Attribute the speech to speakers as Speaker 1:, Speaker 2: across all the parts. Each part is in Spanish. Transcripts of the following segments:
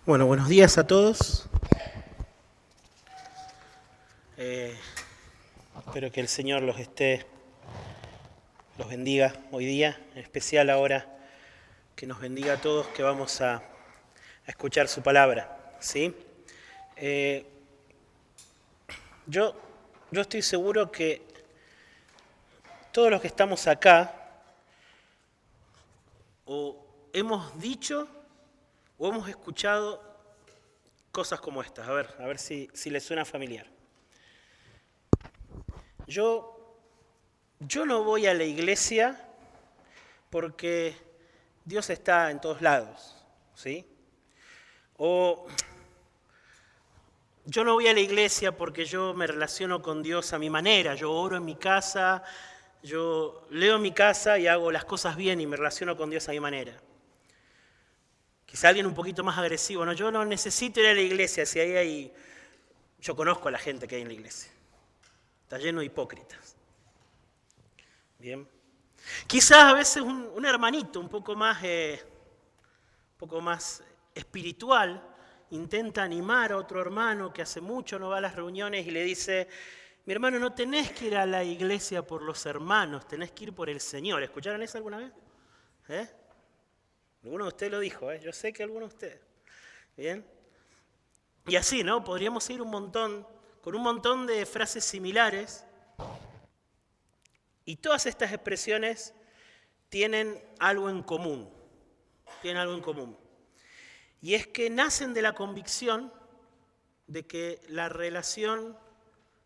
Speaker 1: Bueno, buenos días a todos. Espero que el Señor los bendiga hoy día, en especial ahora que nos bendiga a todos que vamos a escuchar su palabra, ¿sí? Eh, yo, yo estoy seguro que todos los que estamos acá o hemos dicho o hemos escuchado cosas como estas. A ver si les suena familiar. Yo no voy a la iglesia porque Dios está en todos lados, ¿sí? O yo no voy a la iglesia porque yo me relaciono con Dios a mi manera, yo oro en mi casa, yo leo en mi casa y hago las cosas bien y me relaciono con Dios a mi manera. Quizá alguien un poquito más agresivo, no, yo no necesito ir a la iglesia, si ahí hay... Yo conozco a la gente que hay en la iglesia, está lleno de hipócritas. Bien. Quizás a veces un hermanito un poco más espiritual intenta animar a otro hermano que hace mucho no va a las reuniones y le dice: mi hermano, no tenés que ir a la iglesia por los hermanos, tenés que ir por el Señor. ¿Escucharon eso alguna vez? Alguno de ustedes lo dijo, yo sé que alguno de ustedes. Bien. Y así, ¿no? Podríamos ir con un montón de frases similares. Y todas estas expresiones tienen algo en común. Tienen algo en común. Y es que nacen de la convicción de que la relación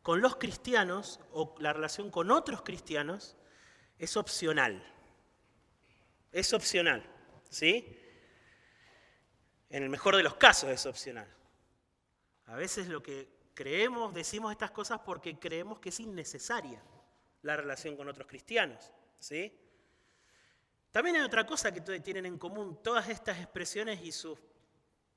Speaker 1: con los cristianos o la relación con otros cristianos es opcional. Es opcional, ¿sí? En el mejor de los casos es opcional. A veces lo que creemos, decimos estas cosas porque creemos que es innecesaria la relación con otros cristianos, ¿sí? También hay otra cosa que tienen en común todas estas expresiones y sus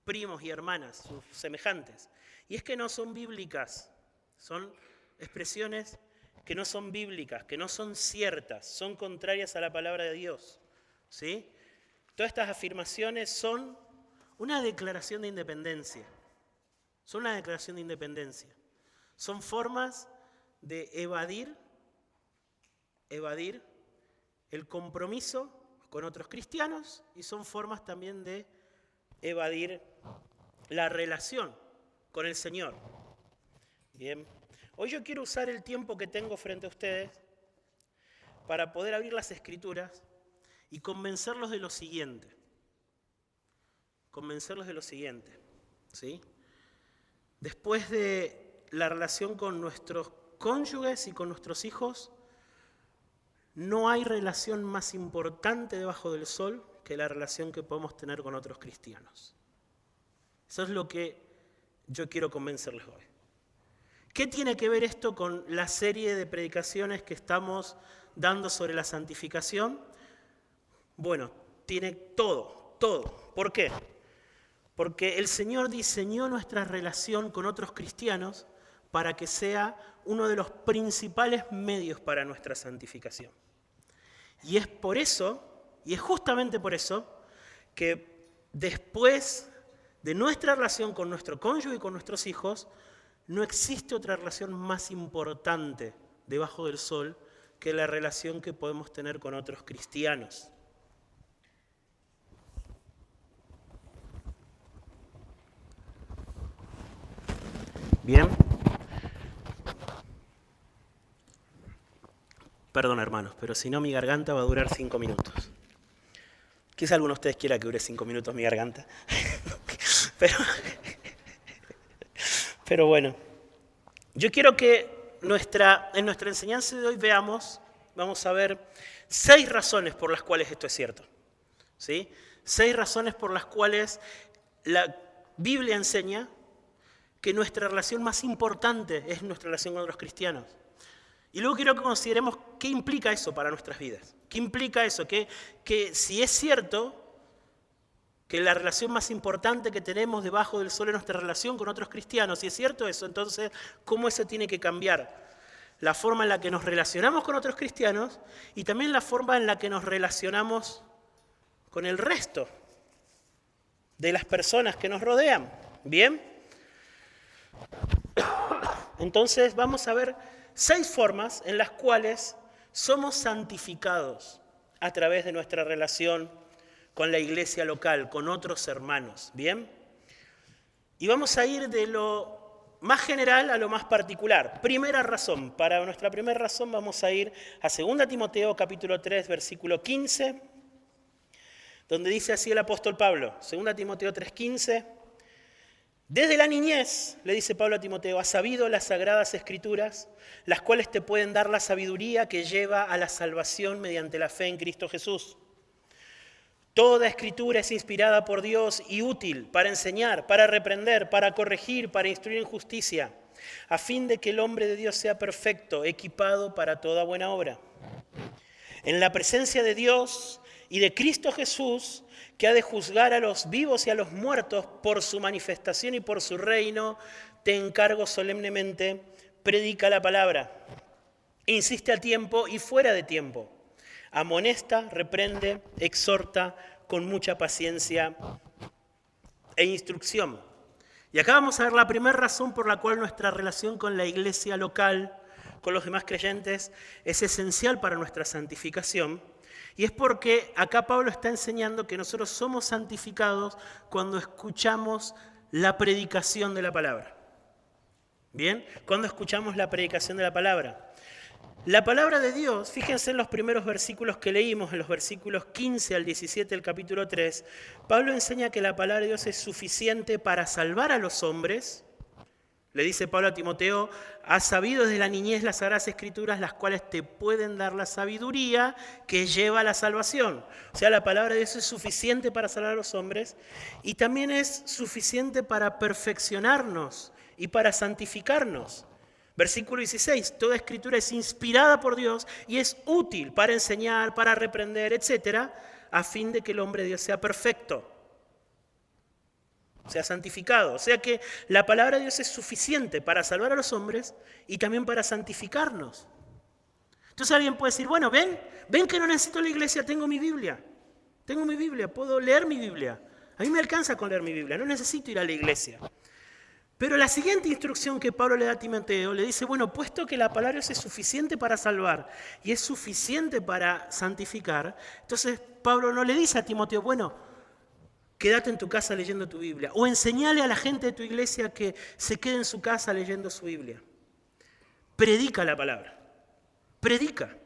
Speaker 1: primos y hermanas, sus semejantes, y es que no son bíblicas, son expresiones que no son bíblicas, que no son ciertas, son contrarias a la palabra de Dios, ¿sí? Todas estas afirmaciones son una declaración de independencia, son formas de evadir el compromiso con otros cristianos y son formas también de evadir la relación con el Señor. Bien, hoy yo quiero usar el tiempo que tengo frente a ustedes para poder abrir las Escrituras y convencerlos de lo siguiente. ¿Sí? Después de la relación con nuestros cónyuges y con nuestros hijos, no hay relación más importante debajo del sol que la relación que podemos tener con otros cristianos. Eso es lo que yo quiero convencerles hoy. ¿Qué tiene que ver esto con la serie de predicaciones que estamos dando sobre la santificación? Bueno, tiene todo. ¿Por qué? Porque el Señor diseñó nuestra relación con otros cristianos para que sea uno de los principales medios para nuestra santificación. Y es justamente por eso, que después de nuestra relación con nuestro cónyuge y con nuestros hijos, no existe otra relación más importante debajo del sol que la relación que podemos tener con otros cristianos. Bien. Perdón, hermanos, pero si no mi garganta va a durar 5 minutos. Quizá alguno de ustedes quiera que dure 5 minutos mi garganta. Pero bueno, yo quiero que en nuestra enseñanza de hoy vamos a ver 6 razones por las cuales esto es cierto. ¿Sí? 6 razones por las cuales la Biblia enseña que nuestra relación más importante es nuestra relación con otros cristianos. Y luego quiero que consideremos qué implica eso para nuestras vidas. ¿Qué implica eso? Que si es cierto que la relación más importante que tenemos debajo del sol es nuestra relación con otros cristianos, si es cierto eso, entonces, ¿cómo eso tiene que cambiar? La forma en la que nos relacionamos con otros cristianos y también la forma en la que nos relacionamos con el resto de las personas que nos rodean. ¿Bien? Entonces vamos a ver 6 formas en las cuales somos santificados a través de nuestra relación con la iglesia local, con otros hermanos. ¿Bien? Y vamos a ir de lo más general a lo más particular. Primera razón. Para nuestra primera razón vamos a ir a 2 Timoteo capítulo 3, versículo 15, donde dice así el apóstol Pablo. 2 Timoteo 3:15. Desde la niñez, le dice Pablo a Timoteo, has sabido las sagradas escrituras, las cuales te pueden dar la sabiduría que lleva a la salvación mediante la fe en Cristo Jesús. Toda escritura es inspirada por Dios y útil para enseñar, para reprender, para corregir, para instruir en justicia, a fin de que el hombre de Dios sea perfecto, equipado para toda buena obra. En la presencia de Dios y de Cristo Jesús, que ha de juzgar a los vivos y a los muertos por su manifestación y por su reino, te encargo solemnemente, predica la palabra. Insiste a tiempo y fuera de tiempo. Amonesta, reprende, exhorta con mucha paciencia e instrucción. Y acá vamos a ver la primera razón por la cual nuestra relación con la iglesia local, con los demás creyentes, es esencial para nuestra santificación. Y es porque acá Pablo está enseñando que nosotros somos santificados cuando escuchamos la predicación de la palabra. ¿Bien? Cuando escuchamos la predicación de la palabra. La palabra de Dios, fíjense en los primeros versículos que leímos, en los versículos 15 al 17 del capítulo 3, Pablo enseña que la palabra de Dios es suficiente para salvar a los hombres. Le dice Pablo a Timoteo, has sabido desde la niñez las sagradas escrituras, las cuales te pueden dar la sabiduría que lleva a la salvación. O sea, la palabra de Dios es suficiente para salvar a los hombres y también es suficiente para perfeccionarnos y para santificarnos. Versículo 16, toda escritura es inspirada por Dios y es útil para enseñar, para reprender, etcétera, a fin de que el hombre de Dios sea perfecto, sea santificado. O sea que la palabra de Dios es suficiente para salvar a los hombres y también para santificarnos. Entonces alguien puede decir, bueno, ven que no necesito la iglesia, tengo mi Biblia, puedo leer mi Biblia. A mí me alcanza con leer mi Biblia, no necesito ir a la iglesia. Pero la siguiente instrucción que Pablo le da a Timoteo, le dice, bueno, puesto que la palabra de Dios es suficiente para salvar y es suficiente para santificar, entonces Pablo no le dice a Timoteo, bueno, quédate en tu casa leyendo tu Biblia, o enseñale a la gente de tu iglesia que se quede en su casa leyendo su Biblia. Predica la palabra, predica.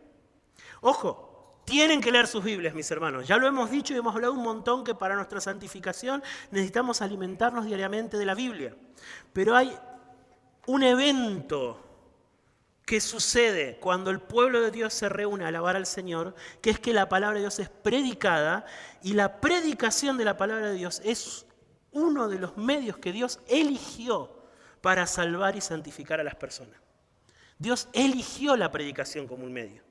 Speaker 1: Ojo, tienen que leer sus Biblias, mis hermanos. Ya lo hemos dicho y hemos hablado un montón que para nuestra santificación necesitamos alimentarnos diariamente de la Biblia. Pero hay un evento que sucede cuando el pueblo de Dios se reúne a alabar al Señor, que es que la palabra de Dios es predicada y la predicación de la palabra de Dios es uno de los medios que Dios eligió para salvar y santificar a las personas. Dios eligió la predicación como un medio.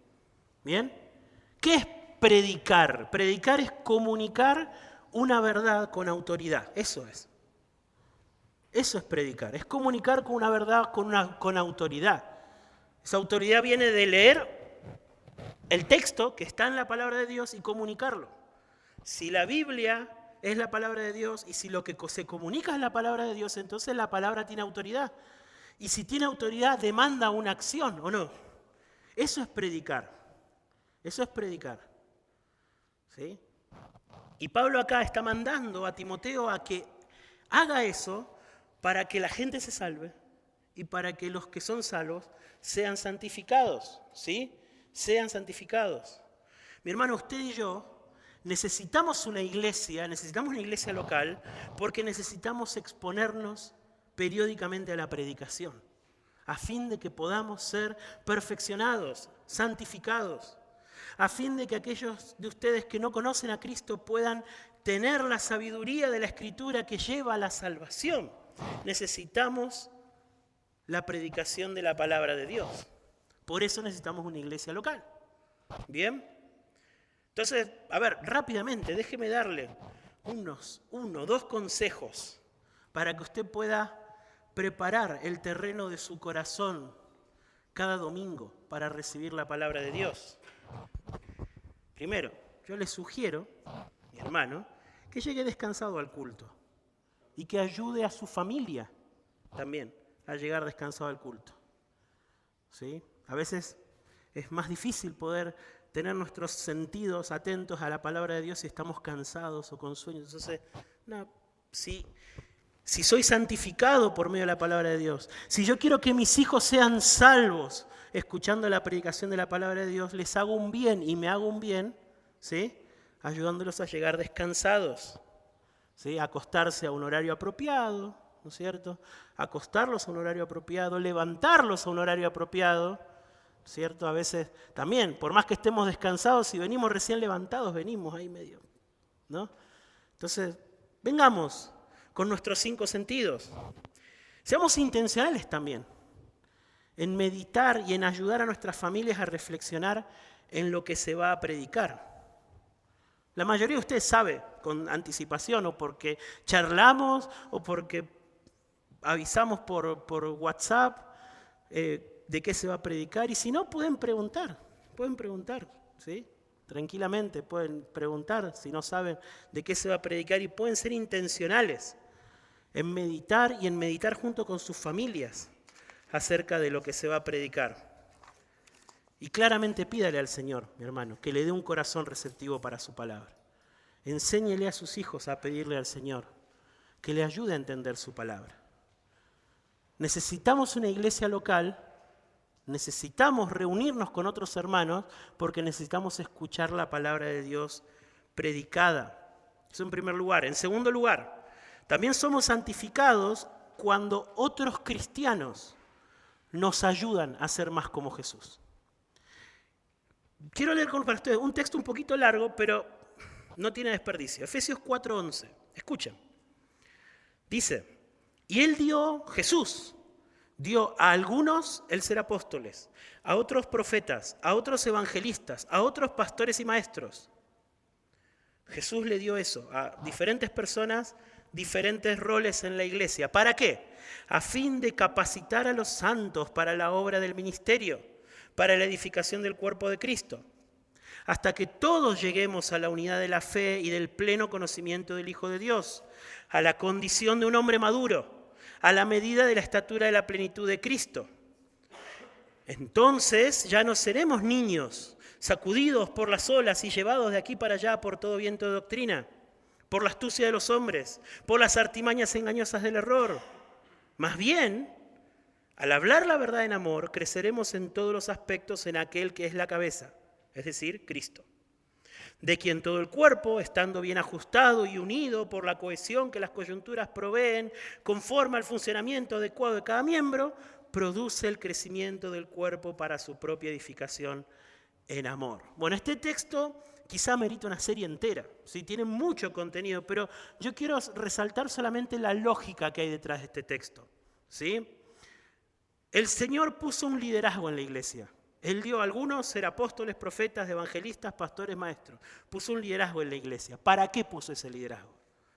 Speaker 1: ¿Bien? ¿Qué es predicar? Predicar es comunicar una verdad con autoridad. Eso es. Eso es predicar. Es comunicar con una verdad con autoridad. Esa autoridad viene de leer el texto que está en la palabra de Dios y comunicarlo. Si la Biblia es la palabra de Dios y si lo que se comunica es la palabra de Dios, entonces la palabra tiene autoridad. Y si tiene autoridad, demanda una acción, ¿o no? Eso es predicar. Eso es predicar. ¿Sí? Y Pablo acá está mandando a Timoteo a que haga eso para que la gente se salve y para que los que son salvos sean santificados. ¿Sí? Sean santificados. Mi hermano, usted y yo necesitamos una iglesia local porque necesitamos exponernos periódicamente a la predicación a fin de que podamos ser perfeccionados, santificados. A fin de que aquellos de ustedes que no conocen a Cristo puedan tener la sabiduría de la Escritura que lleva a la salvación. Necesitamos la predicación de la palabra de Dios. Por eso necesitamos una iglesia local. ¿Bien? Entonces, a ver, rápidamente, déjeme darle dos consejos para que usted pueda preparar el terreno de su corazón cada domingo para recibir la palabra de Dios. Primero, yo le sugiero, mi hermano, que llegue descansado al culto y que ayude a su familia también a llegar descansado al culto. ¿Sí? A veces es más difícil poder tener nuestros sentidos atentos a la palabra de Dios si estamos cansados o con sueño. Entonces, si soy santificado por medio de la palabra de Dios, si yo quiero que mis hijos sean salvos escuchando la predicación de la palabra de Dios, les hago un bien y me hago un bien, ¿sí? Ayudándolos a llegar descansados, ¿sí? Acostarse a un horario apropiado, ¿no es cierto? Acostarlos a un horario apropiado, levantarlos a un horario apropiado, ¿cierto? A veces también, por más que estemos descansados, si venimos recién levantados, venimos ahí medio, ¿no? Entonces, vengamos con nuestros 5 sentidos. Seamos intencionales también en meditar y en ayudar a nuestras familias a reflexionar en lo que se va a predicar. La mayoría de ustedes sabe con anticipación, o porque charlamos, o porque avisamos por WhatsApp de qué se va a predicar, y si no, pueden preguntar, ¿sí? Tranquilamente pueden preguntar si no saben de qué se va a predicar, y pueden ser intencionales en meditar y en meditar junto con sus familias acerca de lo que se va a predicar. Y claramente pídale al Señor, mi hermano, que le dé un corazón receptivo para su palabra. Enséñele a sus hijos a pedirle al Señor que le ayude a entender su palabra. Necesitamos una iglesia local, necesitamos reunirnos con otros hermanos porque necesitamos escuchar la palabra de Dios predicada. Eso en primer lugar. En segundo lugar, también somos santificados cuando otros cristianos nos ayudan a ser más como Jesús. Quiero leer para ustedes un texto un poquito largo, pero no tiene desperdicio. Efesios 4:11. Escuchen. Dice, y Jesús dio a algunos el ser apóstoles, a otros profetas, a otros evangelistas, a otros pastores y maestros. Jesús le dio eso a diferentes personas, diferentes roles en la iglesia. ¿Para qué? A fin de capacitar a los santos para la obra del ministerio, para la edificación del cuerpo de Cristo, hasta que todos lleguemos a la unidad de la fe y del pleno conocimiento del Hijo de Dios, a la condición de un hombre maduro, a la medida de la estatura de la plenitud de Cristo. Entonces ya no seremos niños, sacudidos por las olas y llevados de aquí para allá por todo viento de doctrina, por la astucia de los hombres, por las artimañas engañosas del error. Más bien, al hablar la verdad en amor, creceremos en todos los aspectos en aquel que es la cabeza, es decir, Cristo, de quien todo el cuerpo, estando bien ajustado y unido por la cohesión que las coyunturas proveen, conforme al funcionamiento adecuado de cada miembro, produce el crecimiento del cuerpo para su propia edificación en amor. Bueno, este texto quizá merita una serie entera, ¿sí? Tiene mucho contenido, pero yo quiero resaltar solamente la lógica que hay detrás de este texto, ¿sí? El Señor puso un liderazgo en la iglesia. Él dio a algunos ser apóstoles, profetas, evangelistas, pastores, maestros. Puso un liderazgo en la iglesia. ¿Para qué puso ese liderazgo?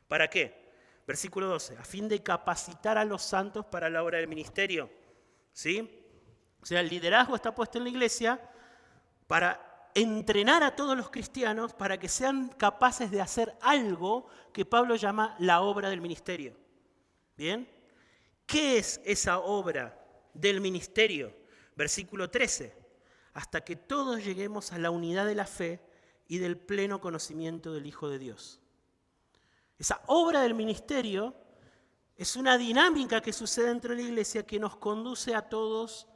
Speaker 1: ¿Para qué? Versículo 12. A fin de capacitar a los santos para la obra del ministerio. ¿Sí? O sea, el liderazgo está puesto en la iglesia para entrenar a todos los cristianos para que sean capaces de hacer algo que Pablo llama la obra del ministerio. ¿Bien? ¿Qué es esa obra del ministerio? Versículo 13. Hasta que todos lleguemos a la unidad de la fe y del pleno conocimiento del Hijo de Dios. Esa obra del ministerio es una dinámica que sucede dentro de la iglesia que nos conduce a todos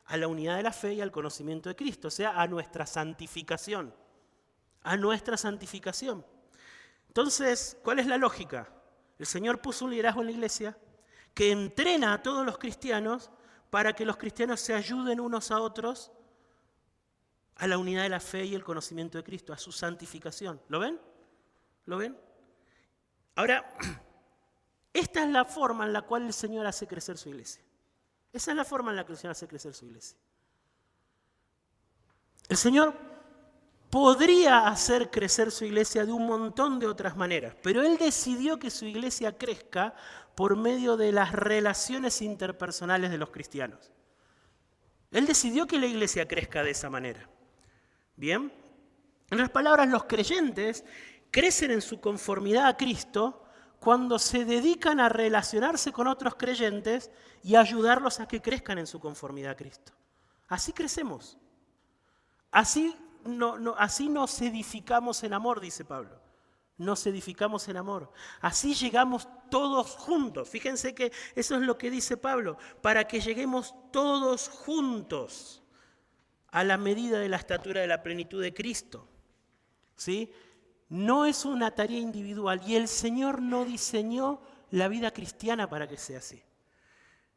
Speaker 1: a la unidad de la fe y al conocimiento de Cristo, o sea, a nuestra santificación. A nuestra santificación. Entonces, ¿cuál es la lógica? El Señor puso un liderazgo en la iglesia que entrena a todos los cristianos para que los cristianos se ayuden unos a otros a la unidad de la fe y el conocimiento de Cristo, a su santificación. ¿Lo ven? ¿Lo ven? Ahora, esta es la forma en la cual el Señor hace crecer su iglesia. Esa es la forma en la que el Señor hace crecer su iglesia. El Señor podría hacer crecer su iglesia de un montón de otras maneras, pero Él decidió que su iglesia crezca por medio de las relaciones interpersonales de los cristianos. Él decidió que la iglesia crezca de esa manera. Bien, en otras palabras, los creyentes crecen en su conformidad a Cristo cuando se dedican a relacionarse con otros creyentes y ayudarlos a que crezcan en su conformidad a Cristo. Así crecemos. Así nos edificamos en amor, dice Pablo. Nos edificamos en amor. Así llegamos todos juntos. Fíjense que eso es lo que dice Pablo, para que lleguemos todos juntos a la medida de la estatura de la plenitud de Cristo. ¿Sí? No es una tarea individual y el Señor no diseñó la vida cristiana para que sea así.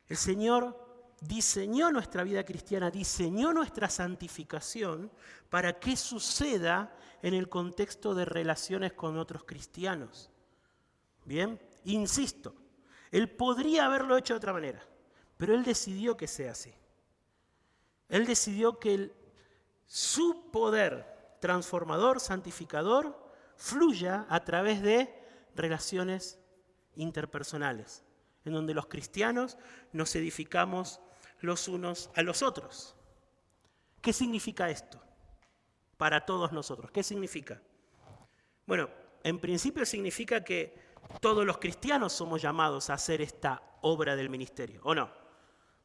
Speaker 1: El Señor diseñó nuestra vida cristiana, diseñó nuestra santificación para que suceda en el contexto de relaciones con otros cristianos. Bien, insisto, Él podría haberlo hecho de otra manera, pero Él decidió que sea así. Él decidió que su poder transformador, santificador, fluya a través de relaciones interpersonales, en donde los cristianos nos edificamos los unos a los otros. ¿Qué significa esto para todos nosotros? ¿Qué significa? Bueno, en principio significa que todos los cristianos somos llamados a hacer esta obra del ministerio, ¿o no?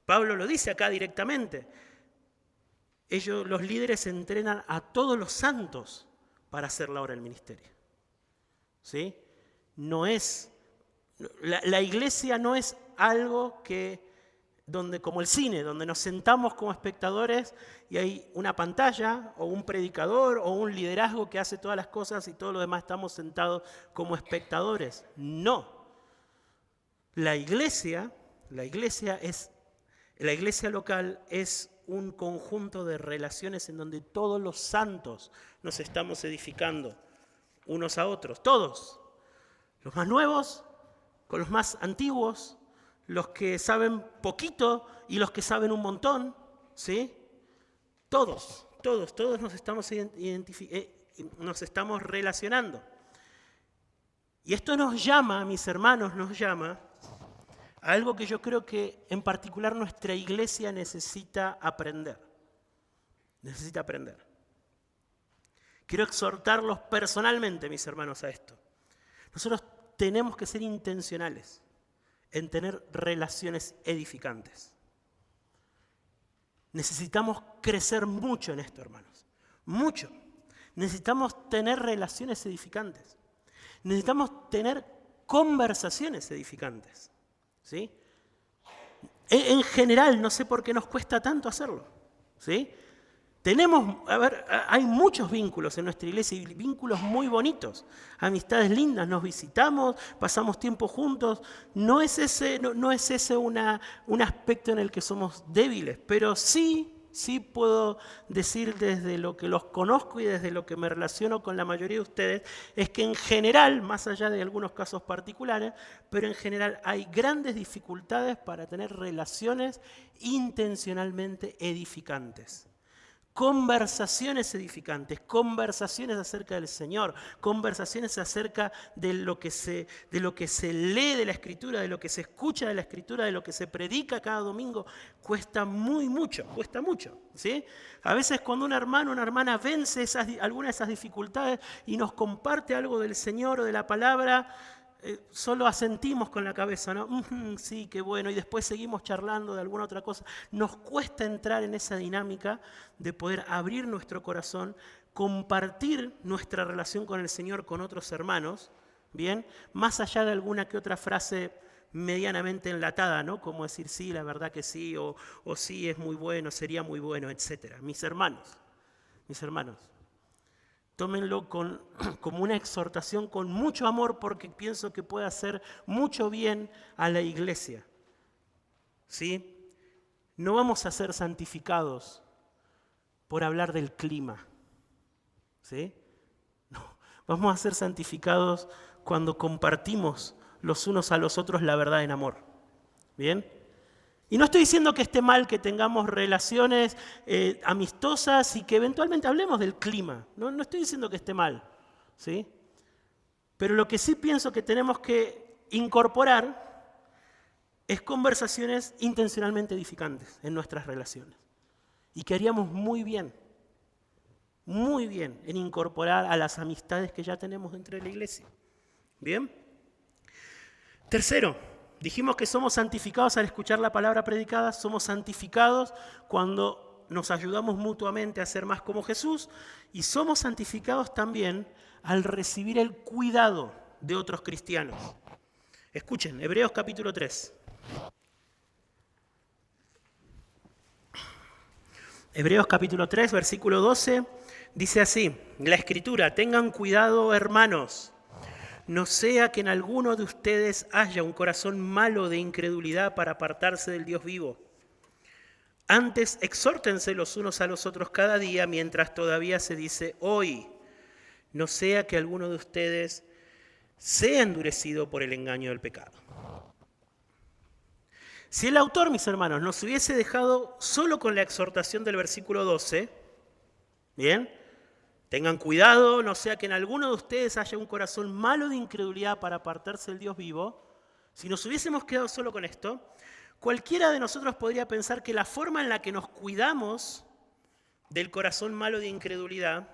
Speaker 1: Pablo lo dice acá directamente. Los líderes entrenan a todos los santos para hacer la obra del ministerio. ¿Sí? La iglesia no es algo como el cine, donde nos sentamos como espectadores y hay una pantalla o un predicador o un liderazgo que hace todas las cosas y todos los demás estamos sentados como espectadores. No. La iglesia local es un conjunto de relaciones en donde todos los santos nos estamos edificando unos a otros, todos, los más nuevos con los más antiguos, los que saben poquito y los que saben un montón, ¿sí? Todos nos estamos relacionando. Y esto nos llama, mis hermanos, a algo que yo creo que en particular nuestra iglesia necesita aprender. Quiero exhortarlos personalmente, mis hermanos, a esto. Nosotros tenemos que ser intencionales en tener relaciones edificantes. Necesitamos crecer mucho en esto, hermanos. Mucho. Necesitamos tener relaciones edificantes. Necesitamos tener conversaciones edificantes. ¿Sí? En general, no sé por qué nos cuesta tanto hacerlo. ¿Sí? Hay muchos vínculos en nuestra iglesia y vínculos muy bonitos, amistades lindas, nos visitamos, pasamos tiempo juntos. No es ese un aspecto en el que somos débiles, pero sí puedo decir desde lo que los conozco y desde lo que me relaciono con la mayoría de ustedes, es que en general, más allá de algunos casos particulares, pero en general hay grandes dificultades para tener relaciones intencionalmente edificantes. Conversaciones edificantes, conversaciones acerca del Señor, conversaciones acerca de lo que se lee de la Escritura, de lo que se escucha de la Escritura, de lo que se predica cada domingo, cuesta mucho, ¿sí? A veces cuando un hermano o una hermana vence alguna de esas dificultades y nos comparte algo del Señor o de la palabra, solo asentimos con la cabeza, ¿no? Sí, qué bueno, y después seguimos charlando de alguna otra cosa. Nos cuesta entrar en esa dinámica de poder abrir nuestro corazón, compartir nuestra relación con el Señor con otros hermanos, ¿bien? Más allá de alguna que otra frase medianamente enlatada, ¿no? Como decir, sí, la verdad que sí, o sí, es muy bueno, sería muy bueno, etc. Mis hermanos, tómenlo como una exhortación con mucho amor porque pienso que puede hacer mucho bien a la iglesia. ¿Sí? No vamos a ser santificados por hablar del clima. ¿Sí? No, vamos a ser santificados cuando compartimos los unos a los otros la verdad en amor. ¿Bien? Y no estoy diciendo que esté mal que tengamos relaciones amistosas y que eventualmente hablemos del clima. No estoy diciendo que esté mal, ¿sí? Pero lo que sí pienso que tenemos que incorporar es conversaciones intencionalmente edificantes en nuestras relaciones. Y que haríamos muy bien muy bien en incorporar a las amistades que ya tenemos dentro de la iglesia. ¿Bien? Tercero, dijimos que somos santificados al escuchar la palabra predicada, somos santificados cuando nos ayudamos mutuamente a ser más como Jesús y somos santificados también al recibir el cuidado de otros cristianos. Escuchen, Hebreos capítulo 3. Hebreos capítulo 3, versículo 12, dice así, la Escritura, tengan cuidado, hermanos, no sea que en alguno de ustedes haya un corazón malo de incredulidad para apartarse del Dios vivo. Antes, exhórtense los unos a los otros cada día, mientras todavía se dice hoy, no sea que alguno de ustedes sea endurecido por el engaño del pecado. Si el autor, mis hermanos, nos hubiese dejado solo con la exhortación del versículo 12, ¿bien? Tengan cuidado, no sea que en alguno de ustedes haya un corazón malo de incredulidad para apartarse del Dios vivo. Si nos hubiésemos quedado solo con esto, cualquiera de nosotros podría pensar que la forma en la que nos cuidamos del corazón malo de incredulidad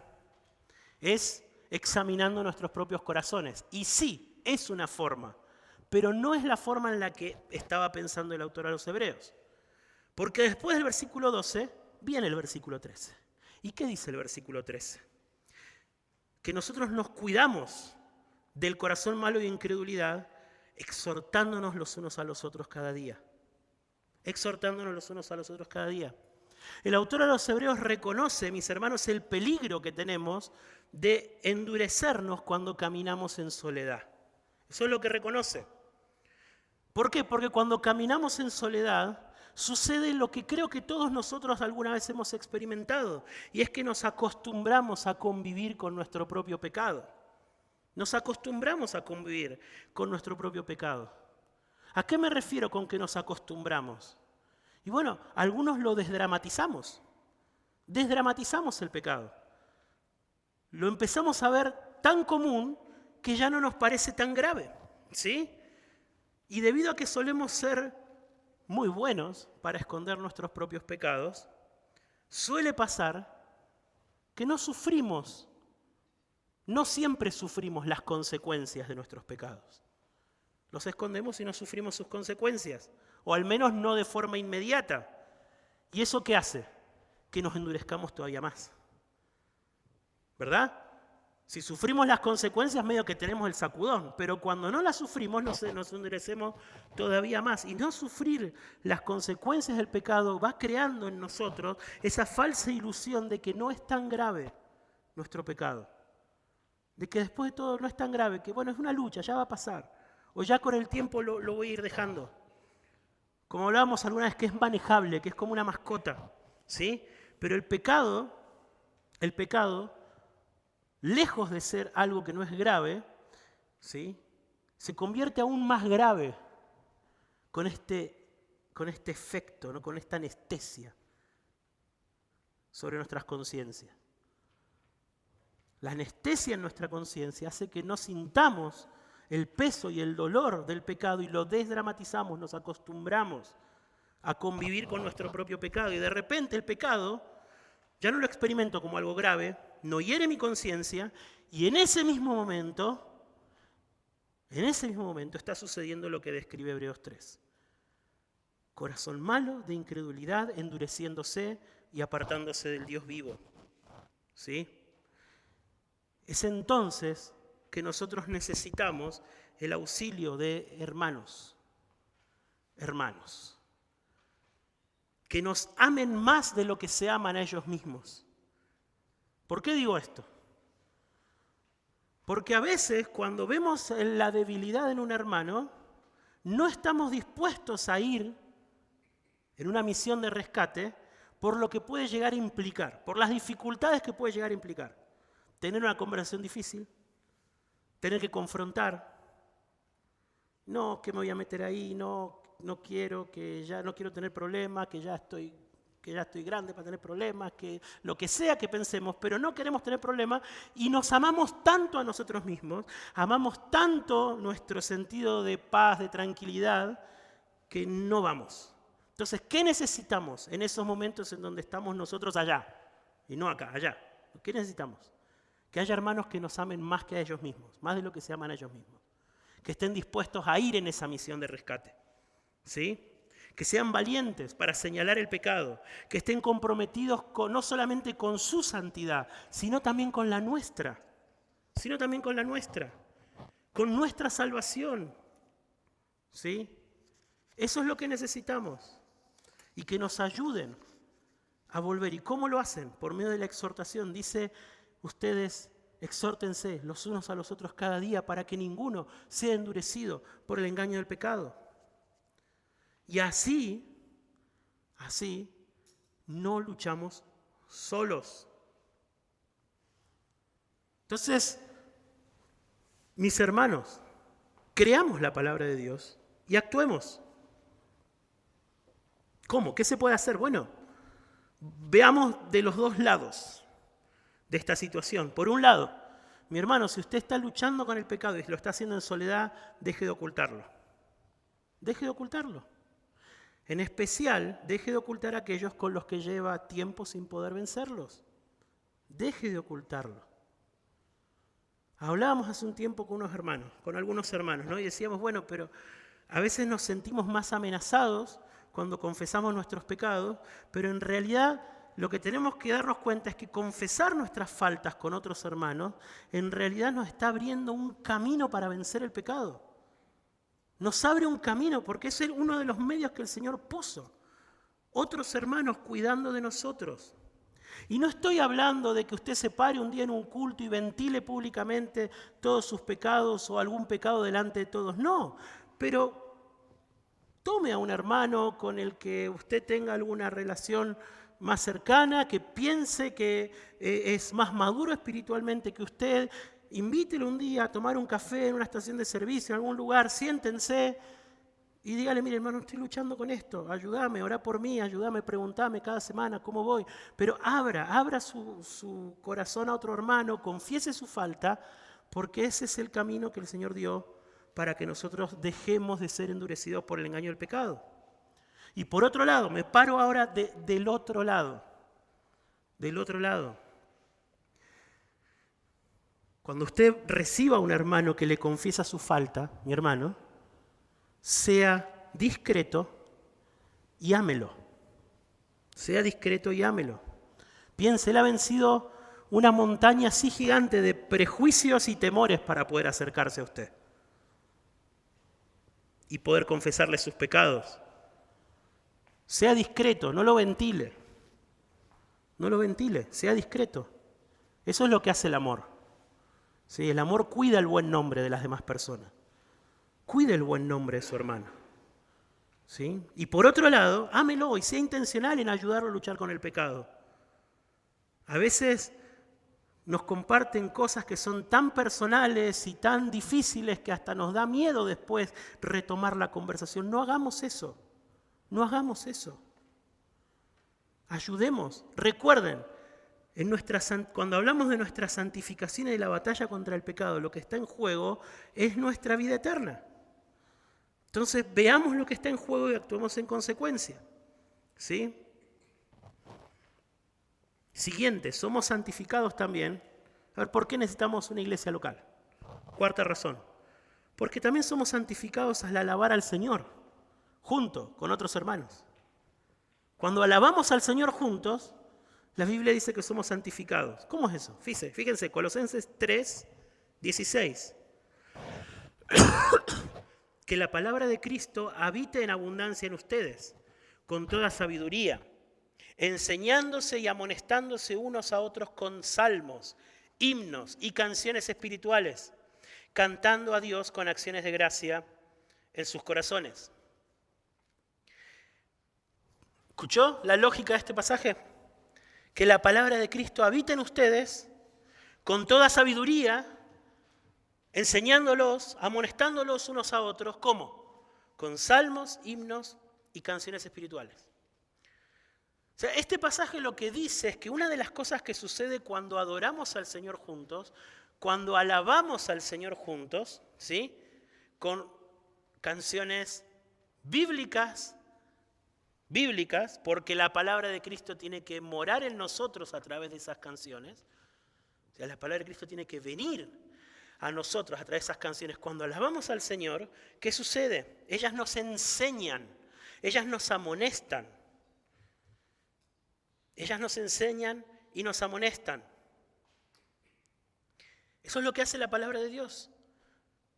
Speaker 1: es examinando nuestros propios corazones. Y sí, es una forma, pero no es la forma en la que estaba pensando el autor a los Hebreos. Porque después del versículo 12 viene el versículo 13. ¿Y qué dice el versículo 13? Que nosotros nos cuidamos del corazón malo de incredulidad exhortándonos los unos a los otros cada día. Exhortándonos los unos a los otros cada día. El autor a los Hebreos reconoce, mis hermanos, el peligro que tenemos de endurecernos cuando caminamos en soledad. Eso es lo que reconoce. ¿Por qué? Porque cuando caminamos en soledad sucede lo que creo que todos nosotros alguna vez hemos experimentado, y es que nos acostumbramos a convivir con nuestro propio pecado. Nos acostumbramos a convivir con nuestro propio pecado. ¿A qué me refiero con que nos acostumbramos? Y bueno, algunos lo desdramatizamos. Desdramatizamos el pecado. Lo empezamos a ver tan común que ya no nos parece tan grave, ¿sí? Y debido a que solemos ser muy buenos para esconder nuestros propios pecados, suele pasar que no siempre sufrimos las consecuencias de nuestros pecados. Los escondemos y no sufrimos sus consecuencias, o al menos no de forma inmediata. ¿Y eso qué hace? Que nos endurezcamos todavía más. ¿Verdad? Si sufrimos las consecuencias, medio que tenemos el sacudón, pero cuando no las sufrimos, nos endurecemos todavía más. Y no sufrir las consecuencias del pecado va creando en nosotros esa falsa ilusión de que no es tan grave nuestro pecado. De que después de todo no es tan grave, que bueno, es una lucha, ya va a pasar. O ya con el tiempo lo voy a ir dejando. Como hablábamos alguna vez, que es manejable, que es como una mascota, ¿sí? Pero el pecado, lejos de ser algo que no es grave, ¿sí?, se convierte aún más grave con este efecto, ¿no?, con esta anestesia sobre nuestras conciencias. La anestesia en nuestra conciencia hace que no sintamos el peso y el dolor del pecado y lo desdramatizamos, nos acostumbramos a convivir con nuestro propio pecado y de repente el pecado ya no lo experimento como algo grave, no hiere mi conciencia y en ese mismo momento está sucediendo lo que describe Hebreos 3. Corazón malo de incredulidad, endureciéndose y apartándose del Dios vivo. ¿Sí? Es entonces que nosotros necesitamos el auxilio de hermanos, que nos amen más de lo que se aman a ellos mismos. ¿Por qué digo esto? Porque a veces cuando vemos la debilidad en un hermano, no estamos dispuestos a ir en una misión de rescate por lo que puede llegar a implicar, por las dificultades que puede llegar a implicar. Tener una conversación difícil, tener que confrontar. No, que me voy a meter ahí, no quiero, que ya no quiero tener problemas, que ya estoy grande para tener problemas, que lo que sea que pensemos, pero no queremos tener problemas y nos amamos tanto a nosotros mismos, amamos tanto nuestro sentido de paz, de tranquilidad, que no vamos. Entonces, ¿qué necesitamos en esos momentos en donde estamos nosotros allá? Y no acá, allá, ¿Qué necesitamos? Que haya hermanos que nos amen más que a ellos mismos, más de lo que se aman a ellos mismos. Que estén dispuestos a ir en esa misión de rescate. ¿Sí? Que sean valientes para señalar el pecado, que estén comprometidos no solamente con su santidad, sino también con la nuestra, con nuestra salvación. ¿Sí? Eso es lo que necesitamos. Y que nos ayuden a volver. ¿Y cómo lo hacen? Por medio de la exhortación. Dice, ustedes exhórtense los unos a los otros cada día para que ninguno sea endurecido por el engaño del pecado. Y así no luchamos solos. Entonces, mis hermanos, creamos la palabra de Dios y actuemos. ¿Cómo? ¿Qué se puede hacer? Bueno, veamos de los dos lados de esta situación. Por un lado, mi hermano, si usted está luchando con el pecado y lo está haciendo en soledad, deje de ocultarlo. Deje de ocultarlo. En especial, deje de ocultar a aquellos con los que lleva tiempo sin poder vencerlos. Deje de ocultarlo. Hablábamos hace un tiempo con algunos hermanos, ¿no? Y decíamos, bueno, pero a veces nos sentimos más amenazados cuando confesamos nuestros pecados, pero en realidad lo que tenemos que darnos cuenta es que confesar nuestras faltas con otros hermanos, en realidad nos está abriendo un camino para vencer el pecado. Nos abre un camino porque es uno de los medios que el Señor puso. Otros hermanos cuidando de nosotros. Y no estoy hablando de que usted se pare un día en un culto y ventile públicamente todos sus pecados o algún pecado delante de todos. No, pero tome a un hermano con el que usted tenga alguna relación más cercana, que piense que es más maduro espiritualmente que usted. Invítelo un día a tomar un café en una estación de servicio, en algún lugar, siéntense y dígale, mire hermano, estoy luchando con esto, ayúdame, orá por mí, ayúdame, preguntame cada semana cómo voy. Pero abra su corazón a otro hermano, confiese su falta, porque ese es el camino que el Señor dio para que nosotros dejemos de ser endurecidos por el engaño del pecado. Y por otro lado, me paro ahora del otro lado. Cuando usted reciba a un hermano que le confiesa su falta, mi hermano, sea discreto y ámelo. Sea discreto y ámelo. Piense, él ha vencido una montaña así gigante de prejuicios y temores para poder acercarse a usted y poder confesarle sus pecados. Sea discreto, no lo ventile. No lo ventile, sea discreto. Eso es lo que hace el amor. Sí, el amor cuida el buen nombre de las demás personas. Cuide el buen nombre de su hermano. ¿Sí? Y por otro lado, ámelo y sea intencional en ayudarlo a luchar con el pecado. A veces nos comparten cosas que son tan personales y tan difíciles que hasta nos da miedo después retomar la conversación. No hagamos eso. No hagamos eso. Ayudemos. Recuerden, cuando hablamos de nuestra santificación y de la batalla contra el pecado, lo que está en juego es nuestra vida eterna. Entonces, veamos lo que está en juego y actuemos en consecuencia. ¿Sí? Siguiente, somos santificados también. A ver, ¿por qué necesitamos una iglesia local? Cuarta razón. Porque también somos santificados al alabar al Señor, junto con otros hermanos. Cuando alabamos al Señor juntos, la Biblia dice que somos santificados. ¿Cómo es eso? Fíjense, Colosenses 3, 16. Que la palabra de Cristo habite en abundancia en ustedes, con toda sabiduría, enseñándose y amonestándose unos a otros con salmos, himnos y canciones espirituales, cantando a Dios con acciones de gracia en sus corazones. ¿Escuchó la lógica de este pasaje? Que la palabra de Cristo habita en ustedes con toda sabiduría, enseñándolos, amonestándolos unos a otros. ¿Cómo? Con salmos, himnos y canciones espirituales. O sea, este pasaje lo que dice es que una de las cosas que sucede cuando adoramos al Señor juntos, cuando alabamos al Señor juntos, ¿sí? Con canciones bíblicas, porque la palabra de Cristo tiene que morar en nosotros a través de esas canciones, O sea, la palabra de Cristo tiene que venir a nosotros a través de esas canciones. Cuando alabamos al Señor, ¿qué sucede? Ellas nos enseñan, ellas nos amonestan. Ellas nos enseñan y nos amonestan. Eso es lo que hace la palabra de Dios.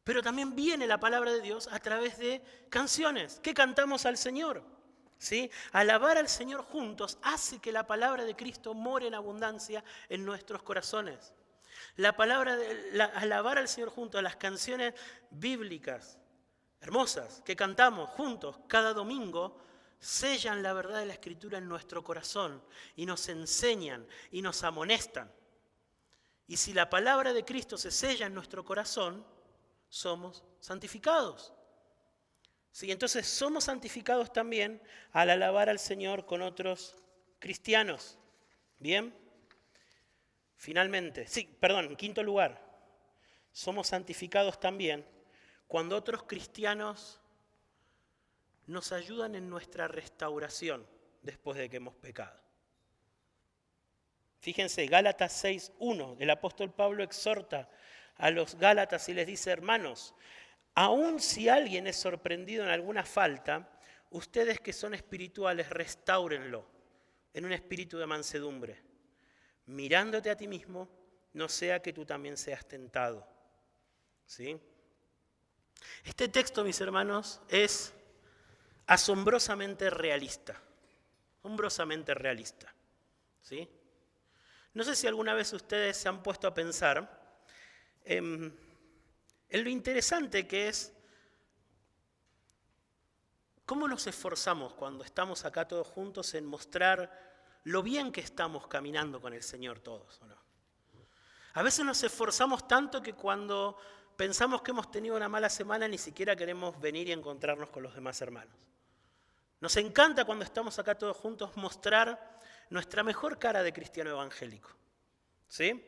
Speaker 1: Pero también viene la palabra de Dios a través de canciones que cantamos al Señor. ¿Sí? Alabar al Señor juntos hace que la palabra de Cristo more en abundancia en nuestros corazones. Alabar al Señor juntos, las canciones bíblicas hermosas que cantamos juntos cada domingo, sellan la verdad de la Escritura en nuestro corazón y nos enseñan y nos amonestan. Y si la palabra de Cristo se sella en nuestro corazón, somos santificados. Sí, entonces somos santificados también al alabar al Señor con otros cristianos. ¿Bien? Finalmente, en quinto lugar, somos santificados también cuando otros cristianos nos ayudan en nuestra restauración después de que hemos pecado. Fíjense, Gálatas 6:1, el apóstol Pablo exhorta a los Gálatas y les dice: hermanos, aun si alguien es sorprendido en alguna falta, ustedes que son espirituales, restáurenlo en un espíritu de mansedumbre, mirándote a ti mismo, no sea que tú también seas tentado. ¿Sí? Este texto, mis hermanos, es asombrosamente realista. Asombrosamente realista. ¿Sí? No sé si alguna vez ustedes se han puesto a pensar en lo interesante que es cómo nos esforzamos cuando estamos acá todos juntos en mostrar lo bien que estamos caminando con el Señor todos, ¿o no? A veces nos esforzamos tanto que cuando pensamos que hemos tenido una mala semana ni siquiera queremos venir y encontrarnos con los demás hermanos. Nos encanta cuando estamos acá todos juntos mostrar nuestra mejor cara de cristiano evangélico. ¿Sí?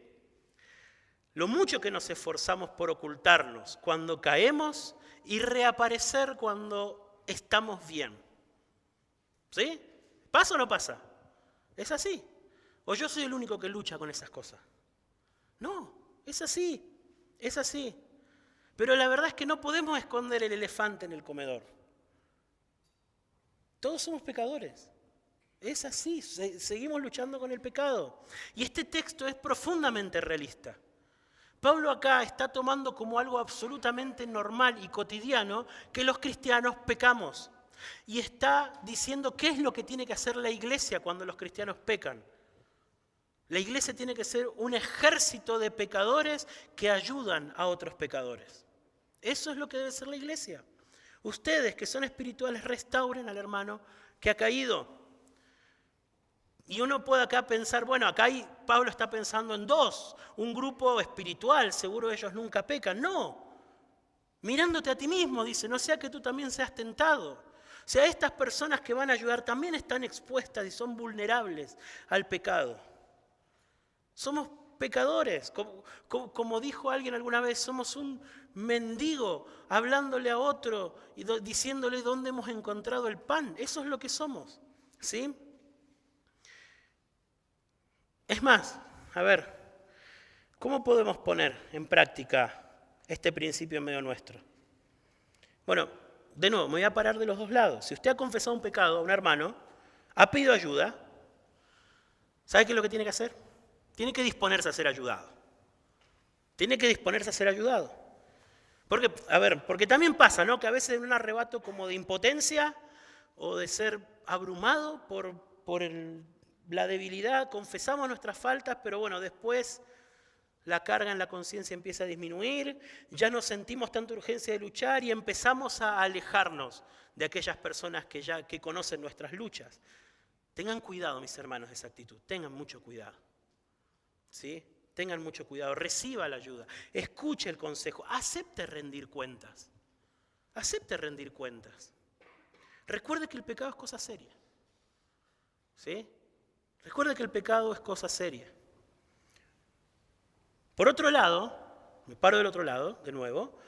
Speaker 1: Lo mucho que nos esforzamos por ocultarnos cuando caemos y reaparecer cuando estamos bien. ¿Sí? ¿Pasa o no pasa? ¿Es así? ¿O yo soy el único que lucha con esas cosas? No, es así, es así. Pero la verdad es que no podemos esconder el elefante en el comedor. Todos somos pecadores. Es así, seguimos luchando con el pecado. Y este texto es profundamente realista. Pablo acá está tomando como algo absolutamente normal y cotidiano que los cristianos pecamos. Y está diciendo qué es lo que tiene que hacer la iglesia cuando los cristianos pecan. La iglesia tiene que ser un ejército de pecadores que ayudan a otros pecadores. Eso es lo que debe ser la iglesia. Ustedes que son espirituales restauren al hermano que ha caído. Y uno puede acá pensar, bueno, Pablo está pensando en dos, un grupo espiritual, seguro ellos nunca pecan. No, mirándote a ti mismo, dice, no sea que tú también seas tentado. O sea, estas personas que van a ayudar también están expuestas y son vulnerables al pecado. Somos pecadores, como dijo alguien alguna vez, somos un mendigo hablándole a otro y diciéndole dónde hemos encontrado el pan. Eso es lo que somos, ¿sí? Es más, a ver, ¿cómo podemos poner en práctica este principio en medio nuestro? Bueno, de nuevo, me voy a parar de los dos lados. Si usted ha confesado un pecado a un hermano, ha pedido ayuda, ¿sabe qué es lo que tiene que hacer? Tiene que disponerse a ser ayudado. Tiene que disponerse a ser ayudado. Porque también pasa, ¿no? Que a veces en un arrebato como de impotencia o de ser abrumado por la debilidad, confesamos nuestras faltas, pero bueno, después la carga en la conciencia empieza a disminuir, ya no sentimos tanta urgencia de luchar y empezamos a alejarnos de aquellas personas que conocen nuestras luchas. Tengan cuidado, mis hermanos, de esa actitud, tengan mucho cuidado. ¿Sí? Tengan mucho cuidado, reciba la ayuda, escuche el consejo, acepte rendir cuentas. Acepte rendir cuentas. Recuerde que el pecado es cosa seria. ¿Sí? Recuerde que el pecado es cosa seria. Por otro lado, me paro del otro lado, de nuevo,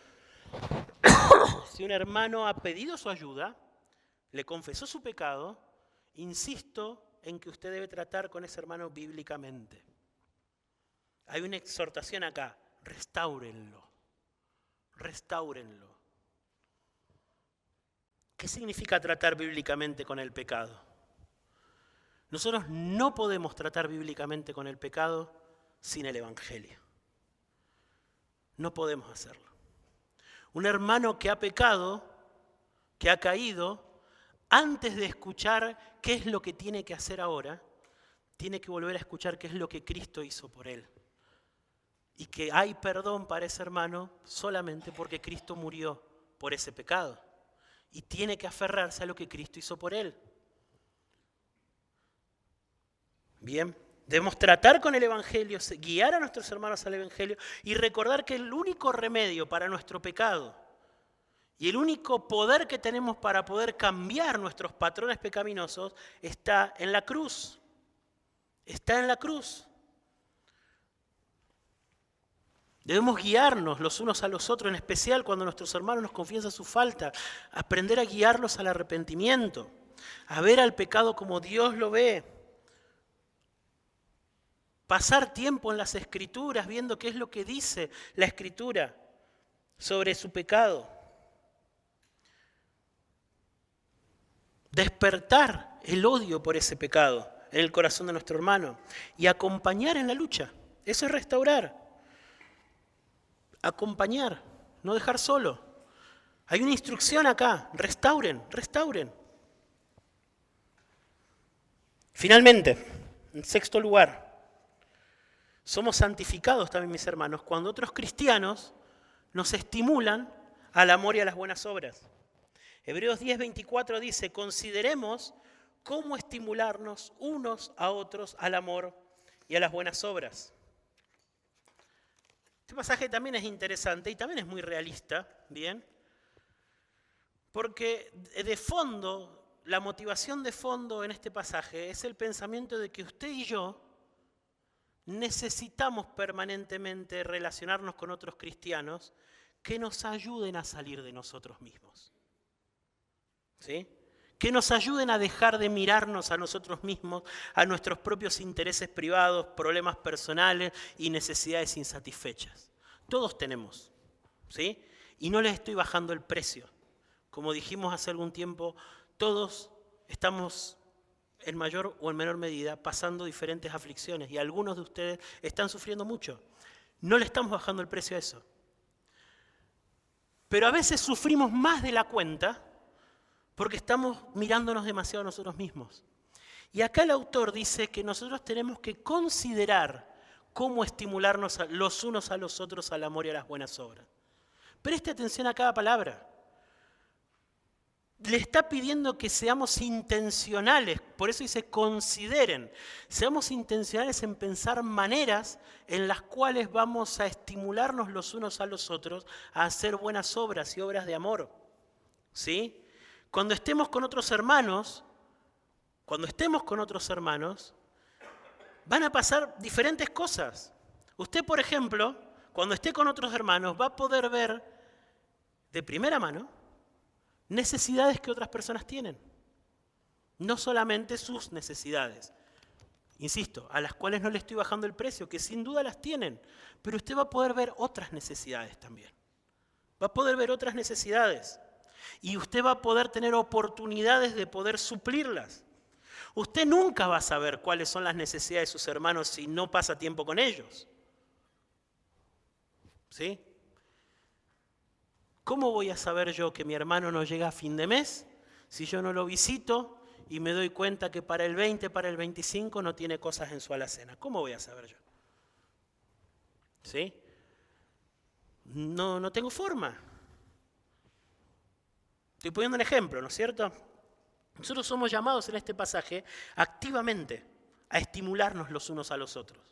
Speaker 1: si un hermano ha pedido su ayuda, le confesó su pecado, insisto en que usted debe tratar con ese hermano bíblicamente. Hay una exhortación acá, restáurenlo, restáurenlo. ¿Qué significa tratar bíblicamente con el pecado? Nosotros no podemos tratar bíblicamente con el pecado sin el Evangelio. No podemos hacerlo. Un hermano que ha pecado, que ha caído, antes de escuchar qué es lo que tiene que hacer ahora, tiene que volver a escuchar qué es lo que Cristo hizo por él. Y que hay perdón para ese hermano solamente porque Cristo murió por ese pecado. Y tiene que aferrarse a lo que Cristo hizo por él. Bien, debemos tratar con el Evangelio, guiar a nuestros hermanos al Evangelio y recordar que el único remedio para nuestro pecado y el único poder que tenemos para poder cambiar nuestros patrones pecaminosos está en la cruz. Está en la cruz. Debemos guiarnos los unos a los otros, en especial cuando nuestros hermanos nos confiesan su falta, aprender a guiarlos al arrepentimiento, a ver al pecado como Dios lo ve, pasar tiempo en las Escrituras viendo qué es lo que dice la Escritura sobre su pecado, despertar el odio por ese pecado en el corazón de nuestro hermano y acompañar en la lucha. Eso es restaurar. Acompañar, no dejar solo. Hay una instrucción acá, restauren, restauren. Finalmente, en sexto lugar, somos santificados también, mis hermanos, cuando otros cristianos nos estimulan al amor y a las buenas obras. Hebreos 10:24 dice, consideremos cómo estimularnos unos a otros al amor y a las buenas obras. Este pasaje también es interesante y también es muy realista, ¿bien? Porque de fondo, la motivación de fondo en este pasaje es el pensamiento de que usted y yo necesitamos permanentemente relacionarnos con otros cristianos que nos ayuden a salir de nosotros mismos. ¿Sí? Que nos ayuden a dejar de mirarnos a nosotros mismos, a nuestros propios intereses privados, problemas personales y necesidades insatisfechas. Todos tenemos, ¿sí? Y no les estoy bajando el precio. Como dijimos hace algún tiempo, todos estamos en mayor o en menor medida pasando diferentes aflicciones y algunos de ustedes están sufriendo mucho. No le estamos bajando el precio a eso. Pero a veces sufrimos más de la cuenta porque estamos mirándonos demasiado a nosotros mismos. Y acá el autor dice que nosotros tenemos que considerar cómo estimularnos los unos a los otros al amor y a las buenas obras. Preste atención a cada palabra. Le está pidiendo que seamos intencionales, por eso dice consideren. Seamos intencionales en pensar maneras en las cuales vamos a estimularnos los unos a los otros a hacer buenas obras y obras de amor. ¿Sí? Cuando estemos con otros hermanos, van a pasar diferentes cosas. Usted, por ejemplo, cuando esté con otros hermanos, va a poder ver de primera mano necesidades que otras personas tienen. No solamente sus necesidades. Insisto, a las cuales no le estoy bajando el precio, que sin duda las tienen, pero usted va a poder ver otras necesidades también. Va a poder ver otras necesidades. Y usted va a poder tener oportunidades de poder suplirlas. Usted nunca va a saber cuáles son las necesidades de sus hermanos si no pasa tiempo con ellos. ¿Sí? ¿Cómo voy a saber yo que mi hermano no llega a fin de mes si yo no lo visito y me doy cuenta que para el 20, para el 25 no tiene cosas en su alacena? ¿Cómo voy a saber yo? ¿Sí? No tengo forma. Estoy poniendo un ejemplo, ¿no es cierto? Nosotros somos llamados en este pasaje activamente a estimularnos los unos a los otros.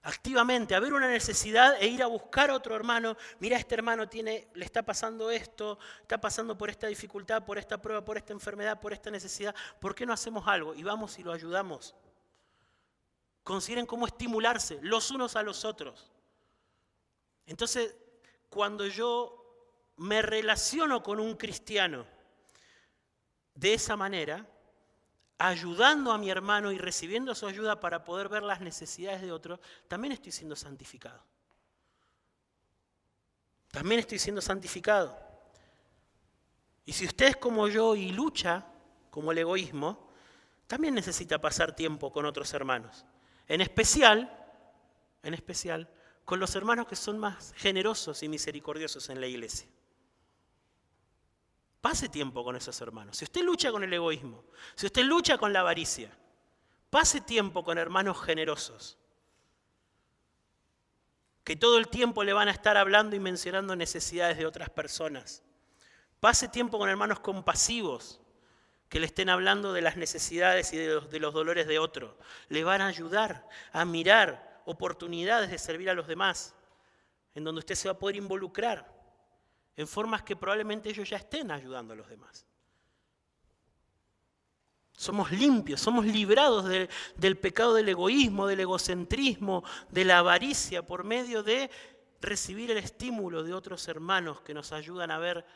Speaker 1: Activamente, a ver una necesidad e ir a buscar a otro hermano. Mira, este hermano le está pasando esto, está pasando por esta dificultad, por esta prueba, por esta enfermedad, por esta necesidad. ¿Por qué no hacemos algo? Y vamos y lo ayudamos. Consideren cómo estimularse los unos a los otros. Entonces, cuando yo me relaciono con un cristiano de esa manera, ayudando a mi hermano y recibiendo su ayuda para poder ver las necesidades de otro, también estoy siendo santificado. También estoy siendo santificado. Y si usted es como yo y lucha como el egoísmo, también necesita pasar tiempo con otros hermanos. En especial, con los hermanos que son más generosos y misericordiosos en la iglesia. Pase tiempo con esos hermanos. Si usted lucha con el egoísmo, si usted lucha con la avaricia, pase tiempo con hermanos generosos, que todo el tiempo le van a estar hablando y mencionando necesidades de otras personas. Pase tiempo con hermanos compasivos, que le estén hablando de las necesidades y de los dolores de otro. Le van a ayudar a mirar oportunidades de servir a los demás, en donde usted se va a poder involucrar en formas que probablemente ellos ya estén ayudando a los demás. Somos limpios, somos librados del pecado del egoísmo, del egocentrismo, de la avaricia, por medio de recibir el estímulo de otros hermanos que nos ayudan a ver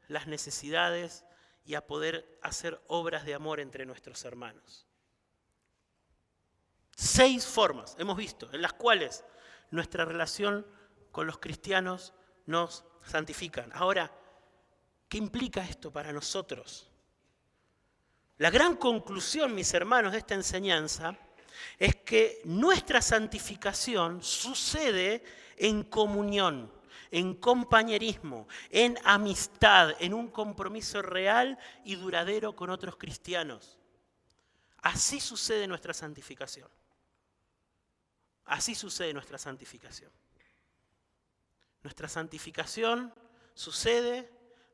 Speaker 1: las necesidades y a poder hacer obras de amor entre nuestros hermanos. 6 formas, hemos visto, en las cuales nuestra relación con los cristianos nos santifican. Ahora, ¿qué implica esto para nosotros? La gran conclusión, mis hermanos, de esta enseñanza es que nuestra santificación sucede en comunión, en compañerismo, en amistad, en un compromiso real y duradero con otros cristianos. Así sucede nuestra santificación. Así sucede nuestra santificación. Nuestra santificación sucede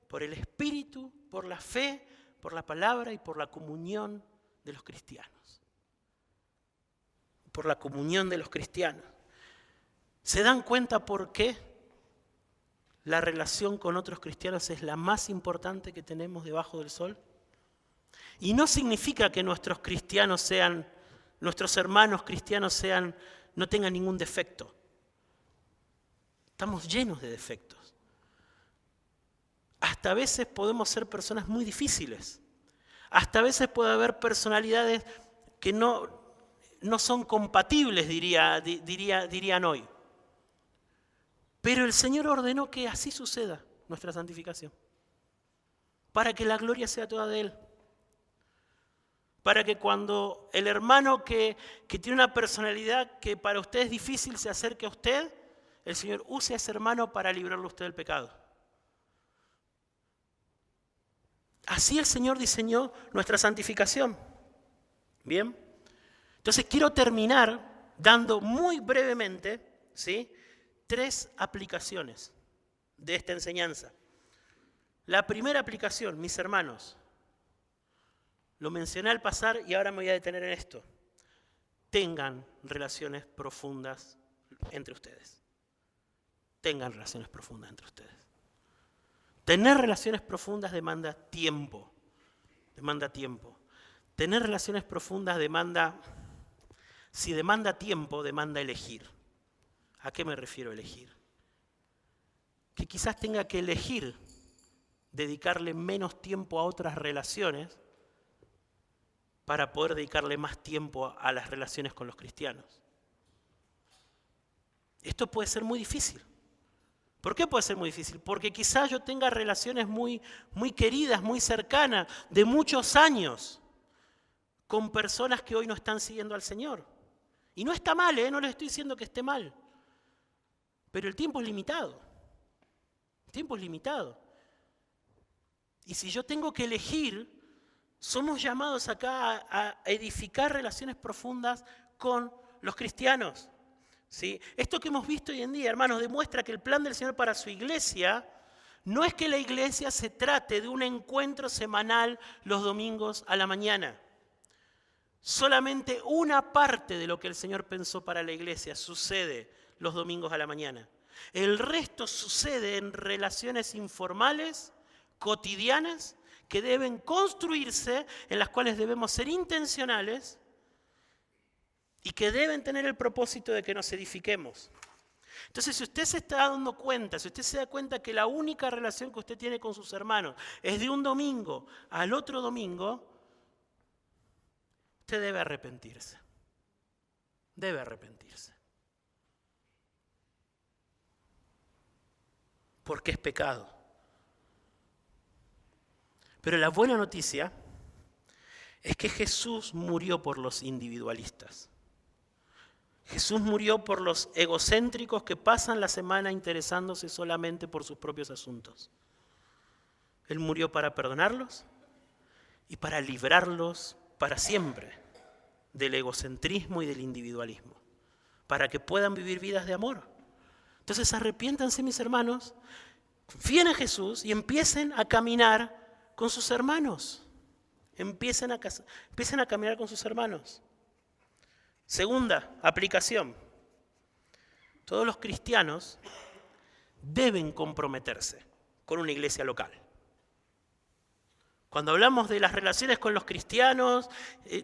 Speaker 1: por el Espíritu, por la fe, por la palabra y por la comunión de los cristianos. Por la comunión de los cristianos. ¿Se dan cuenta por qué la relación con otros cristianos es la más importante que tenemos debajo del sol? Y no significa que nuestros hermanos cristianos no tengan ningún defecto. Estamos llenos de defectos. Hasta a veces podemos ser personas muy difíciles. Hasta a veces puede haber personalidades que no son compatibles, dirían hoy. Pero el Señor ordenó que así suceda nuestra santificación. Para que la gloria sea toda de Él. Para que cuando el hermano que tiene una personalidad que para usted es difícil se acerque a usted, el Señor use a ese hermano para librarlo a usted del pecado. Así el Señor diseñó nuestra santificación. Bien. Entonces quiero terminar dando muy brevemente, ¿sí?, 3 aplicaciones de esta enseñanza. La primera aplicación, mis hermanos, lo mencioné al pasar y ahora me voy a detener en esto. Tengan relaciones profundas entre ustedes. Tengan relaciones profundas entre ustedes. Tener relaciones profundas demanda tiempo. Tener relaciones profundas si demanda tiempo, demanda elegir. ¿A qué me refiero elegir? Que quizás tenga que elegir dedicarle menos tiempo a otras relaciones para poder dedicarle más tiempo a las relaciones con los cristianos. Esto puede ser muy difícil. ¿Por qué puede ser muy difícil? Porque quizás yo tenga relaciones muy, muy queridas, muy cercanas, de muchos años, con personas que hoy no están siguiendo al Señor. Y no está mal, no les estoy diciendo que esté mal. Pero el tiempo es limitado. El tiempo es limitado. Y si yo tengo que elegir, somos llamados acá a edificar relaciones profundas con los cristianos. ¿Sí? Esto que hemos visto hoy en día, hermanos, demuestra que el plan del Señor para su iglesia no es que la iglesia se trate de un encuentro semanal los domingos a la mañana. Solamente una parte de lo que el Señor pensó para la iglesia sucede los domingos a la mañana. El resto sucede en relaciones informales, cotidianas, que deben construirse, en las cuales debemos ser intencionales y que deben tener el propósito de que nos edifiquemos. Entonces, si usted se está dando cuenta, si usted se da cuenta que la única relación que usted tiene con sus hermanos es de un domingo al otro domingo, usted debe arrepentirse. Debe arrepentirse. Porque es pecado. Pero la buena noticia es que Jesús murió por los individualistas. Jesús murió por los egocéntricos que pasan la semana interesándose solamente por sus propios asuntos. Él murió para perdonarlos y para librarlos para siempre del egocentrismo y del individualismo, para que puedan vivir vidas de amor. Entonces arrepiéntanse, mis hermanos, confíen en Jesús y empiecen a caminar con sus hermanos. Empiecen a caminar con sus hermanos. Segunda aplicación. Todos los cristianos deben comprometerse con una iglesia local. Cuando hablamos de las relaciones con los cristianos,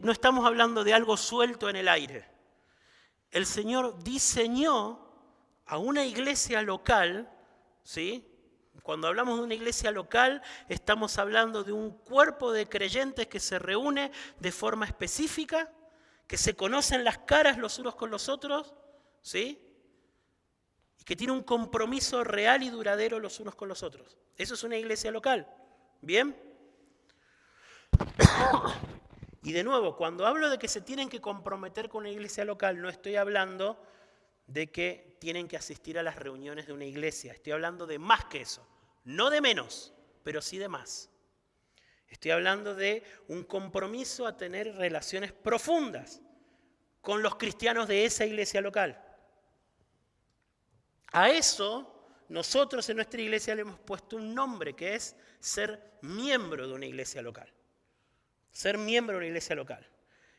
Speaker 1: no estamos hablando de algo suelto en el aire. El Señor diseñó a una iglesia local, ¿sí? Cuando hablamos de una iglesia local, estamos hablando de un cuerpo de creyentes que se reúne de forma específica, que se conocen las caras los unos con los otros, ¿sí? Y que tiene un compromiso real y duradero los unos con los otros. Eso es una iglesia local. ¿Bien? Y de nuevo, cuando hablo de que se tienen que comprometer con una iglesia local, no estoy hablando de que tienen que asistir a las reuniones de una iglesia. Estoy hablando de más que eso. No de menos, pero sí de más. Estoy hablando de un compromiso a tener relaciones profundas con los cristianos de esa iglesia local. A eso nosotros en nuestra iglesia le hemos puesto un nombre, que es ser miembro de una iglesia local. Ser miembro de una iglesia local.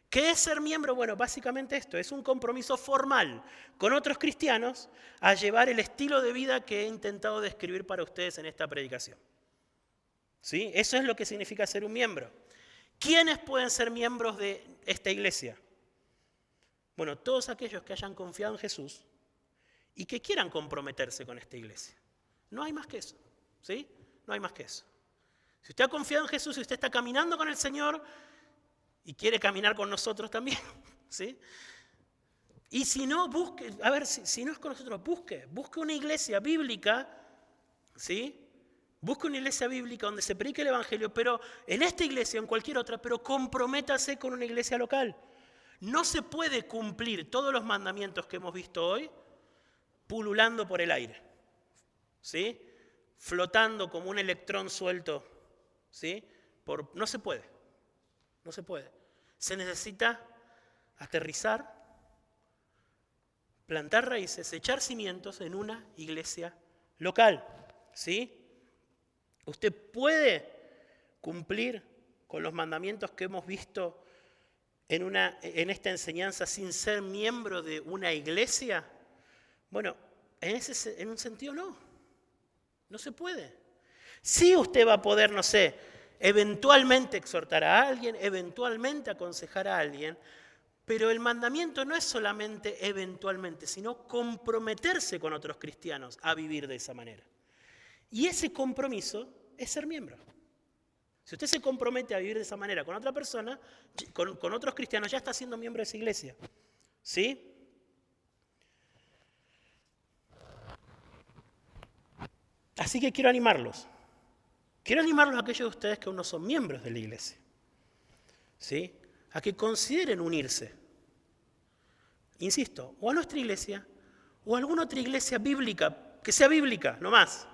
Speaker 1: ¿Qué es ser miembro? Bueno, básicamente esto, es un compromiso formal con otros cristianos a llevar el estilo de vida que he intentado describir para ustedes en esta predicación. ¿Sí? Eso es lo que significa ser un miembro. ¿Quiénes pueden ser miembros de esta iglesia? Bueno, todos aquellos que hayan confiado en Jesús y que quieran comprometerse con esta iglesia. No hay más que eso, ¿sí? No hay más que eso. Si usted ha confiado en Jesús y usted está caminando con el Señor y quiere caminar con nosotros también, ¿sí? Y si no, busque, a ver, si no es con nosotros, busque una iglesia bíblica, ¿sí? Busque una iglesia bíblica donde se predique el Evangelio, pero en esta iglesia o en cualquier otra, pero comprométase con una iglesia local. No se puede cumplir todos los mandamientos que hemos visto hoy pululando por el aire, ¿sí? Flotando como un electrón suelto, ¿sí? No se puede, no se puede. Se necesita aterrizar, plantar raíces, echar cimientos en una iglesia local, ¿sí? Usted puede cumplir con los mandamientos que hemos visto en esta enseñanza sin ser miembro de una iglesia. Bueno, en un sentido no se puede. Sí, usted va a poder, no sé, eventualmente exhortar a alguien, eventualmente aconsejar a alguien, pero el mandamiento no es solamente eventualmente, sino comprometerse con otros cristianos a vivir de esa manera. Y ese compromiso es ser miembro. Si usted se compromete a vivir de esa manera con otra persona, con otros cristianos, ya está siendo miembro de esa iglesia. ¿Sí? Así que quiero animarlos. Quiero animarlos a aquellos de ustedes que aún no son miembros de la iglesia. ¿Sí? A que consideren unirse. Insisto, o a nuestra iglesia, o a alguna otra iglesia bíblica, que sea bíblica, no más.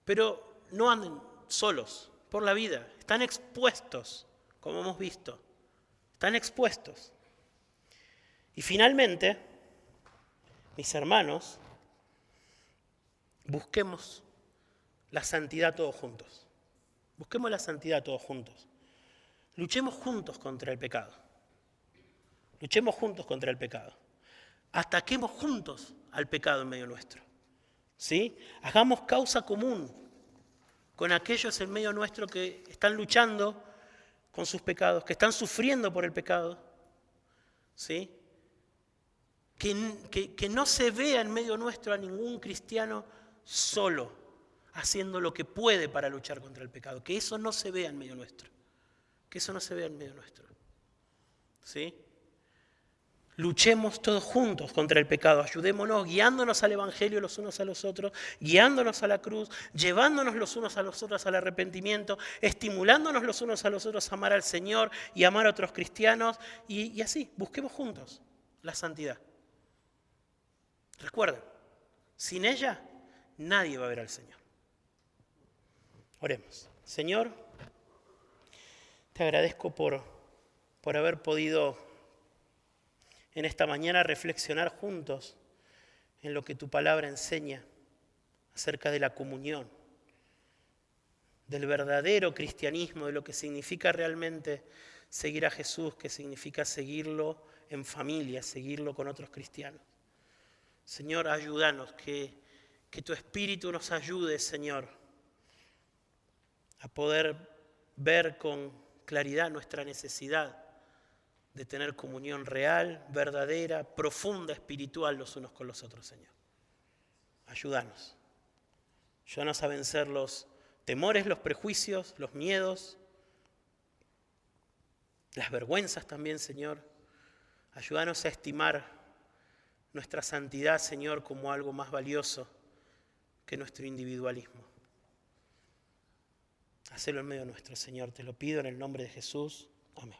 Speaker 1: Pero no anden solos por la vida. Están expuestos, como hemos visto. Están expuestos. Y finalmente, mis hermanos, busquemos la santidad todos juntos. Busquemos la santidad todos juntos. Luchemos juntos contra el pecado. Luchemos juntos contra el pecado. Ataquemos juntos al pecado en medio nuestro. ¿Sí? Hagamos causa común con aquellos en medio nuestro que están luchando con sus pecados, que están sufriendo por el pecado. ¿Sí? Que no se vea en medio nuestro a ningún cristiano solo, haciendo lo que puede para luchar contra el pecado. Que eso no se vea en medio nuestro. Que eso no se vea en medio nuestro. ¿sí? Luchemos todos juntos contra el pecado, ayudémonos, guiándonos al Evangelio los unos a los otros, guiándonos a la cruz, llevándonos los unos a los otros al arrepentimiento, estimulándonos los unos a los otros a amar al Señor y amar a otros cristianos, y así, busquemos juntos la santidad. Recuerden, sin ella nadie va a ver al Señor. Oremos. Señor, te agradezco por haber podido en esta mañana reflexionar juntos en lo que tu palabra enseña acerca de la comunión, del verdadero cristianismo, de lo que significa realmente seguir a Jesús, que significa seguirlo en familia, seguirlo con otros cristianos. Señor, ayúdanos, que tu Espíritu nos ayude, Señor, a poder ver con claridad nuestra necesidad de tener comunión real, verdadera, profunda, espiritual los unos con los otros, Señor. Ayúdanos. Ayúdanos a vencer los temores, los prejuicios, los miedos, las vergüenzas también, Señor. Ayúdanos a estimar nuestra santidad, Señor, como algo más valioso que nuestro individualismo. Hacelo en medio nuestro, Señor. Te lo pido en el nombre de Jesús. Amén.